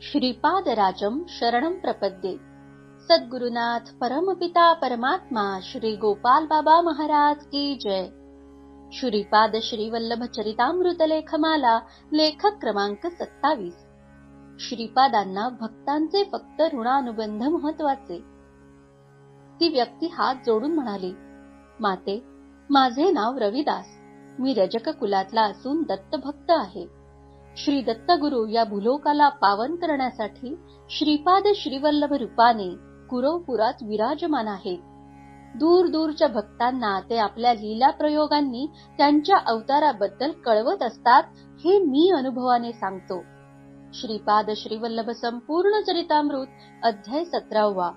श्रीपादराजं शरणं प्रपद्ये। सद्गुरुनाथ परमपिता परमात्मा श्री गोपाल बाबा महाराज की जय। श्रीपाद श्रीवल्लभ चरितामृत लेखमाला लेखक क्रमांक 27। श्रीपादांना भक्तांचे फक्त ऋणानुबंध महत्वाचे। ती व्यक्ती हात जोडून म्हणाली, माते, माझे नाव रविदास, मी रजक कुलातला असून दत्तभक्त आहे। श्री दत्तगुरु या भूलोकाला पावन करण्यासाठी श्रीपाद श्रीवल्लभ रूपाने कुरवपुरात विराजमान आहेत। दूर दूरच्या भक्तांना ते आपल्या लीला प्रयोगांनी त्यांच्या अवताराबद्दल कळवत असतात, हे मी अनुभवाने सांगतो। श्रीपाद श्रीवल्लभ संपूर्ण चरितामृत अध्याय 17वा।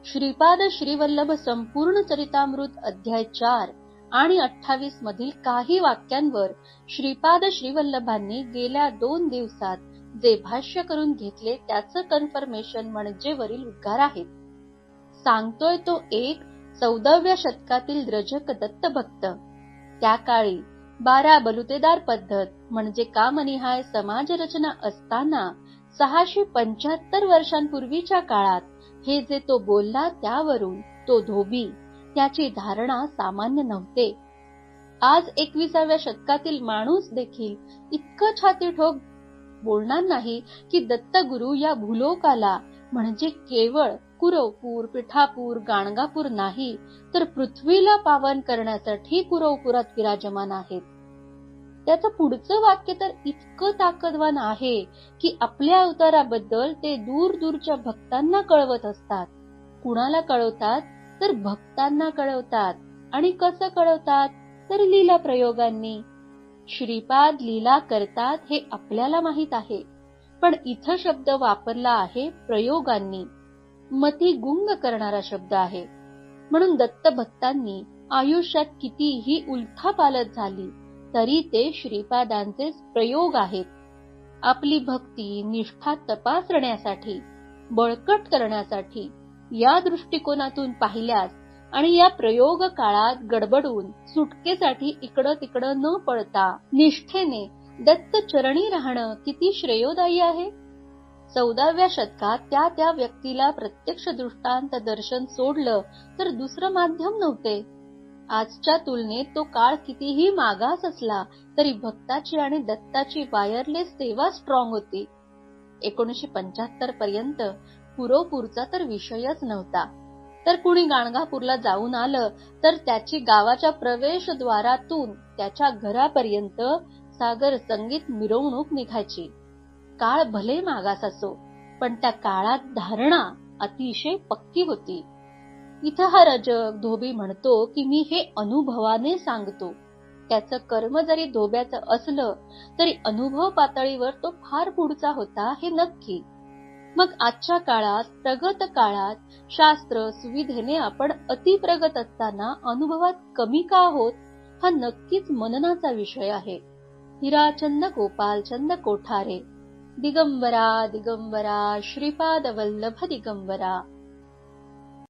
श्रीपाद श्रीवल्लभ संपूर्ण चरितामृत अध्याय 4 आणि 28 मधील काही वाक्यांवर श्रीपाद श्रीवल्लभांनी गेल्या 2 दिवसात जे भाष्य करून घेतले त्याचं कन्फर्मेशन म्हणजे वरील उद्गार आहेत। सांगतोय तो एक 14व्या शतकातील रजक दत्तभक्त। त्या काळी 12 बलुतेदार पद्धत म्हणजे कामनिहाय समाज रचना असताना 675 वर्षांपूर्वीच्या काळात हे जे तो बोलला त्यावरून तो धोबी, त्याची धारणा सामान्य नव्हते। आज 21व्या शतकातील माणूस देखील इतकं छातीठोक बोलणार नाही की दत्तगुरु या भूलोकाला म्हणजे केवळ कुरवपूर, पिठापूर, गाणगापूर नाही तर पृथ्वीला पावन करण्यासाठी कुरवपुरात विराजमान आहेत। त्याचं पुढचं वाक्य तर इतकं ताकदवान आहे की आपल्या अवताराबद्दल ते दूर दूरच्या भक्तांना कळवत असतात। कुणाला कळवतात तर भक्तांना कळवतात। आणि कसं कळवतात तर लीला प्रयोगांनी। श्रीपाद लीला करतात हे आपल्याला माहित आहे, पण इथं शब्द वापरला आहे प्रयोगांनी। मती गुंग करणारा शब्द आहे। म्हणून दत्त भक्तांनी आयुष्यात कितीही उलथापालथ झाली तरी ते श्रीपादांचे प्रयोग आहेत। आपली भक्ती निष्ठा तपासण्यासाठी, बळकट करण्यासाठी या दृष्टिकोनातून पाहिल्यास आणि या प्रयोग काळात गडबडून सुटकेसाठी इकडं तिकडं न पळता निष्ठेने दत्त चरणी राहणं किती श्रेयोदायी आहे। 14व्या शतकात त्या व्यक्तीला प्रत्यक्ष दृष्टांत दर्शन सोडलं तर दुसरं माध्यम नव्हते। आजच्या तुलनेत तो काळ कितीही मागास असला तरी भक्ताची आणि दत्ताची वायरलेस सेवा स्ट्रॉंग होती। 1975 पर्यंत कुरवपूरचा तर विषयच नव्हता। तर कुणी गाणगापूरला जाऊन आलं तर त्याची गावाच्या प्रवेशद्वारातून त्याच्या घरापर्यंत सागर संगीत मिरवणूक निघायची। काळ भले मागास असो, पण त्या काळात धारणा अतिशय पक्की होती। इथं हा रजक धोबी म्हणतो की मी हे अनुभवाने सांगतो। त्याचं कर्म जरी धोब्याचं असलं तरी अनुभव पातळीवर तो फार पुढचा होता हे नक्की। मग आजच्या काळात, प्रगत काळात शास्त्र सुविधेने आपण अतिप्रगत असताना अनुभवात कमी का आहोत हा नक्कीच मननाचा विषय आहे। हिराचंद गोपालचंद कोठारे। दिगंबरा दिगंबरा श्रीपाद वल्लभ दिगंबरा।